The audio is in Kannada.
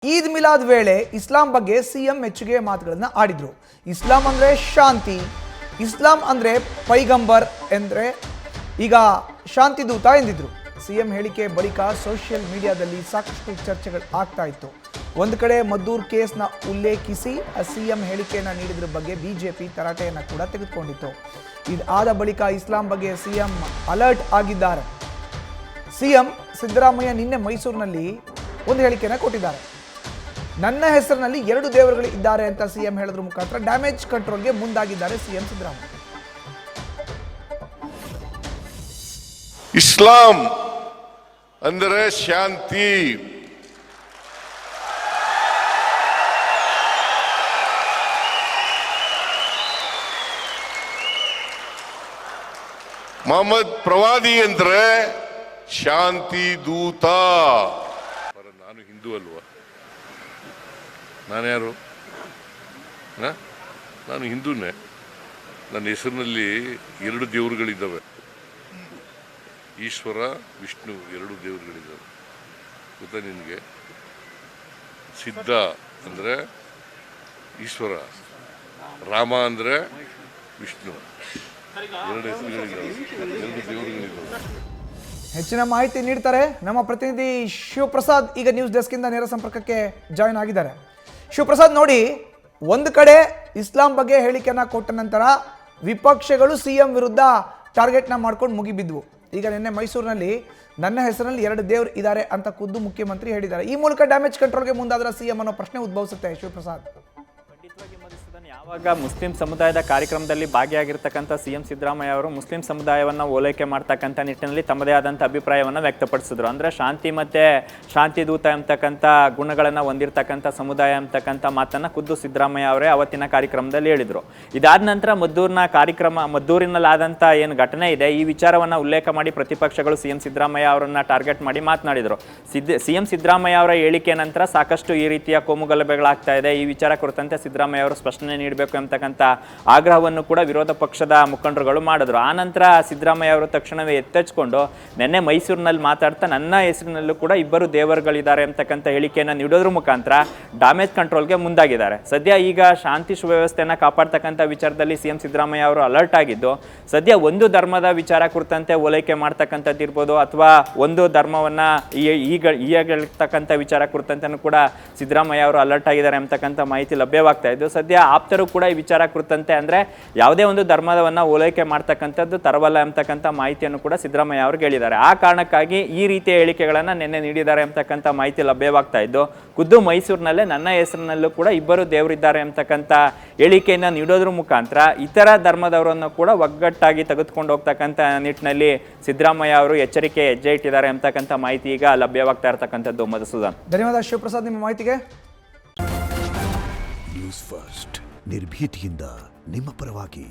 ಈದ್ ಮಿಲಾದ್ ವೇಳೆ ಇಸ್ಲಾಂ ಬಗ್ಗೆ ಸಿಎಂ ಮೆಚ್ಚುಗೆ ಮಾತುಗಳನ್ನು ಆಡಿದ್ರು. ಇಸ್ಲಾಂ ಅಂದ್ರೆ ಶಾಂತಿ, ಇಸ್ಲಾಂ ಅಂದ್ರೆ ಪೈಗಂಬರ್ ಅಂದ್ರೆ ಈಗ ಶಾಂತಿ ದೂತ ಎಂದಿದ್ರು. ಸಿಎಂ ಹೇಳಿಕೆ ಬಳಿಕ ಸೋಷಿಯಲ್ ಮೀಡಿಯಾದಲ್ಲಿ ಸಾಕಷ್ಟು ಚರ್ಚೆಗಳು ಆಗ್ತಾ ಇತ್ತು. ಒಂದು ಕಡೆ ಮದ್ದೂರ್ ಕೇಸ್ನ ಉಲ್ಲೇಖಿಸಿ ಸಿಎಂ ಹೇಳಿಕೆಯನ್ನು ನೀಡಿದ್ರ ಬಗ್ಗೆ ಬಿಜೆಪಿ ತರಾಟೆಯನ್ನು ಕೂಡ ತೆಗೆದುಕೊಂಡಿತ್ತು. ಇದಾದ ಬಳಿಕ ಇಸ್ಲಾಂ ಬಗ್ಗೆ ಸಿಎಂ ಅಲರ್ಟ್ ಆಗಿದ್ದಾರೆ. ಸಿಎಂ ಸಿದ್ದರಾಮಯ್ಯ ನಿನ್ನೆ ಮೈಸೂರಿನಲ್ಲಿ ಒಂದು ಹೇಳಿಕೆಯನ್ನು ಕೊಟ್ಟಿದ್ದಾರೆ. ನನ್ನ ಹೆಸರಿನಲ್ಲಿ 2 ದೇವರುಗಳು ಇದ್ದಾರೆ ಅಂತ ಸಿಎಂ ಹೇಳಿದ್ರ ಮುಖಾಂತರ ಡ್ಯಾಮೇಜ್ ಕಂಟ್ರೋಲ್ಗೆ ಮುಂದಾಗಿದ್ದಾರೆ ಸಿಎಂ ಸಿದ್ದರಾಮಯ್ಯ. ಇಸ್ಲಾಂ ಅಂದರೆ ಶಾಂತಿ, ಮೊಹಮ್ಮದ್ ಪ್ರವಾದಿ ಅಂದ್ರೆ ಶಾಂತಿ ದೂತ. ನಾನು ಹಿಂದೂ ಅಲ್ವಾ? ನಾನ್ಯಾರು? ನಾನು ಹಿಂದೂನೇ. ನನ್ನ ಹೆಸರಿನಲ್ಲಿ 2 ದೇವರುಗಳಿದ್ದಾವೆ. ಈಶ್ವರ, ವಿಷ್ಣು 2 ದೇವರುಗಳಿದ್ದಾವೆ. ಗೊತ್ತಾ ನಿನಗೆ? ಸಿದ್ಧ ಅಂದರೆ ಈಶ್ವರ, ರಾಮ ಅಂದರೆ ವಿಷ್ಣು. 2 ಹೆಸರುಗಳಿದ್ದಾವೆ, 2 ದೇವರುಗಳಿದ್ದಾವೆ. ಹೆಚ್ಚಿನ ಮಾಹಿತಿ ನೀಡ್ತಾರೆ ನಮ್ಮ ಪ್ರತಿನಿಧಿ ಶಿವಪ್ರಸಾದ್. ಈಗ ನ್ಯೂಸ್ ಡೆಸ್ಕ್ ಇಂದ ನೇರ ಸಂಪರ್ಕಕ್ಕೆ ಜಾಯಿನ್ ಆಗಿದ್ದಾರೆ. ಶಿವಪ್ರಸಾದ್, ನೋಡಿ, ಒಂದು ಕಡೆ ಇಸ್ಲಾಂ ಬಗ್ಗೆ ಹೇಳಿಕೆಯನ್ನ ಕೊಟ್ಟ ನಂತರ ವಿಪಕ್ಷಗಳು ಸಿಎಂ ವಿರುದ್ಧ ಟಾರ್ಗೆಟ್ನ ಮಾಡ್ಕೊಂಡು ಮುಗಿಬಿದ್ವು. ಈಗ ನಿನ್ನೆ ಮೈಸೂರಿನಲ್ಲಿ ನನ್ನ ಹೆಸರಿನಲ್ಲಿ 2 ದೇವರು ಇದ್ದಾರೆ ಅಂತ ಖುದ್ದು ಮುಖ್ಯಮಂತ್ರಿ ಹೇಳಿದ್ದಾರೆ. ಈ ಮೂಲಕ ಡ್ಯಾಮೇಜ್ ಕಂಟ್ರೋಲ್ಗೆ ಮುಂದಾದ್ರ ಸಿಎಂ ಅನ್ನೋ ಪ್ರಶ್ನೆ ಉದ್ಭವಿಸುತ್ತೆ. ಶಿವಪ್ರಸಾದ್, ಯಾವಾಗ ಮುಸ್ಲಿಂ ಸಮುದಾಯದ ಕಾರ್ಯಕ್ರಮದಲ್ಲಿ ಭಾಗಿಯಾಗಿರ್ತಕ್ಕಂಥ ಸಿಎಂ ಸಿದ್ದರಾಮಯ್ಯ ಅವರು ಮುಸ್ಲಿಂ ಸಮುದಾಯವನ್ನು ಓಲೈಕೆ ಮಾಡ್ತಕ್ಕಂಥ ನಿಟ್ಟಿನಲ್ಲಿ ತಮ್ಮದೇ ಆದಂಥ ಅಭಿಪ್ರಾಯವನ್ನು ವ್ಯಕ್ತಪಡಿಸಿದ್ರು. ಅಂದರೆ ಶಾಂತಿ ಮತ್ತು ಶಾಂತಿ ದೂತ ಎಂಬತಕ್ಕಂಥ ಗುಣಗಳನ್ನು ಹೊಂದಿರತಕ್ಕಂಥ ಸಮುದಾಯ ಎಂಬತಕ್ಕಂಥ ಮಾತನ್ನು ಖುದ್ದು ಸಿದ್ದರಾಮಯ್ಯ ಅವರೇ ಅವತ್ತಿನ ಕಾರ್ಯಕ್ರಮದಲ್ಲಿ ಹೇಳಿದರು. ಇದಾದ ನಂತರ ಮದ್ದೂರಿನಲ್ಲಾದಂಥ ಏನು ಘಟನೆ ಇದೆ, ಈ ವಿಚಾರವನ್ನು ಉಲ್ಲೇಖ ಮಾಡಿ ಪ್ರತಿಪಕ್ಷಗಳು ಸಿಎಂ ಸಿದ್ದರಾಮಯ್ಯ ಅವರನ್ನು ಟಾರ್ಗೆಟ್ ಮಾಡಿ ಮಾತನಾಡಿದರು. ಸಿಎಂ ಸಿದ್ದರಾಮಯ್ಯ ಅವರ ಹೇಳಿಕೆ ನಂತರ ಸಾಕಷ್ಟು ಈ ರೀತಿಯ ಕೋಮುಗಲಭೆಗಳಾಗ್ತಾ ಇದೆ. ಈ ವಿಚಾರ ಕುರಿತಂತೆ ಸಿದ್ದರಾಮಯ್ಯ ಅವರು ಸ್ಪಷ್ಟನೆ ನೀಡಬೇಕು ಎಂಬತಕ್ಕಂಥ ಆಗ್ರಹವನ್ನು ಕೂಡ ವಿರೋಧ ಪಕ್ಷದ ಮುಖಂಡರುಗಳು ಮಾಡಿದ್ರು. ಆ ನಂತರ ಸಿದ್ದರಾಮಯ್ಯ ಅವರು ತಕ್ಷಣವೇ ಎತ್ತೆಚ್ಕೊಂಡು ನಿನ್ನೆ ಮೈಸೂರಿನಲ್ಲಿ ಮಾತಾಡ್ತಾ ನನ್ನ ಹೆಸರಿನಲ್ಲೂ ಕೂಡ 2 ದೇವರುಗಳಿದ್ದಾರೆ ಅಂತಕ್ಕಂಥ ಹೇಳಿಕೆಯನ್ನು ನೀಡೋದ್ರ ಮುಖಾಂತರ ಡ್ಯಾಮೇಜ್ ಕಂಟ್ರೋಲ್ಗೆ ಮುಂದಾಗಿದ್ದಾರೆ. ಸದ್ಯ ಈಗ ಶಾಂತಿ ಸುವ್ಯವಸ್ಥೆಯನ್ನು ಕಾಪಾಡ್ತಕ್ಕಂಥ ವಿಚಾರದಲ್ಲಿ ಸಿಎಂ ಸಿದ್ದರಾಮಯ್ಯ ಅವರು ಅಲರ್ಟ್ ಆಗಿದ್ದು, ಸದ್ಯ ಒಂದು ಧರ್ಮದ ವಿಚಾರ ಕುರಿತಂತೆ ಓಲೈಕೆ ಮಾಡ್ತಕ್ಕಂಥದ್ದು ಇರ್ಬೋದು, ಅಥವಾ ಒಂದು ಧರ್ಮವನ್ನು ಈಗಿರ್ತಕ್ಕಂಥ ವಿಚಾರ ಕುರಿತಂತೆ ಕೂಡ ಸಿದ್ದರಾಮಯ್ಯ ಅವರು ಅಲರ್ಟ್ ಆಗಿದ್ದಾರೆ ಎಂಬತಕ್ಕಂಥ ಮಾಹಿತಿ ಲಭ್ಯವಾಗ್ತಾ ಇದ್ದು, ಸದ್ಯ ಆಪ್ತರು ಕೂಡ ಈ ವಿಚಾರ ಕುರಿತಂತೆ ಅಂದರೆ ಯಾವುದೇ ಒಂದು ಧರ್ಮವನ್ನು ಓಲೈಕೆ ಮಾಡ್ತಕ್ಕಂಥದ್ದು ತರವಲ್ಲ ಎಂಬತಕ್ಕಂಥ ಮಾಹಿತಿಯನ್ನು ಕೂಡ ಸಿದ್ದರಾಮಯ್ಯ ಅವ್ರಿಗೆ ಹೇಳಿದ್ದಾರೆ. ಆ ಕಾರಣಕ್ಕಾಗಿ ಈ ರೀತಿಯ ಹೇಳಿಕೆಗಳನ್ನು ನಿನ್ನೆ ನೀಡಿದ್ದಾರೆ ಎಂಬತಕ್ಕಂಥ ಮಾಹಿತಿ ಲಭ್ಯವಾಗ್ತಾ ಇದ್ದು, ಖುದ್ದು ಮೈಸೂರಿನಲ್ಲೇ ನನ್ನ ಹೆಸರಿನಲ್ಲೂ ಕೂಡ 2 ದೇವರಿದ್ದಾರೆ ಎಂಬತಕ್ಕಂಥ ಹೇಳಿಕೆಯನ್ನು ನೀಡೋದ್ರ ಮುಖಾಂತರ ಇತರ ಧರ್ಮದವರನ್ನು ಕೂಡ ಒಗ್ಗಟ್ಟಾಗಿ ತೆಗೆದುಕೊಂಡು ಹೋಗ್ತಕ್ಕಂಥ ನಿಟ್ಟಿನಲ್ಲಿ ಸಿದ್ದರಾಮಯ್ಯ ಅವರು ಎಚ್ಚರಿಕೆ ಹೆಜ್ಜೆ ಇಟ್ಟಿದ್ದಾರೆ ಎಂಬತಕ್ಕಂಥ ಮಾಹಿತಿ ಈಗ ಲಭ್ಯವಾಗ್ತಾ ಇರತಕ್ಕಂಥದ್ದು. ಮಧುಸೂದನ್, ಧನ್ಯವಾದ ಶಿವಪ್ರಸಾದ್ ನಿಮ್ಮ ಮಾಹಿತಿಗೆ. ನ್ಯೂಸ್ ಫಸ್ಟ್, ನಿರ್ಭೀತಿಯಿಂದ ನಿಮ್ಮ ಪರವಾಗಿ.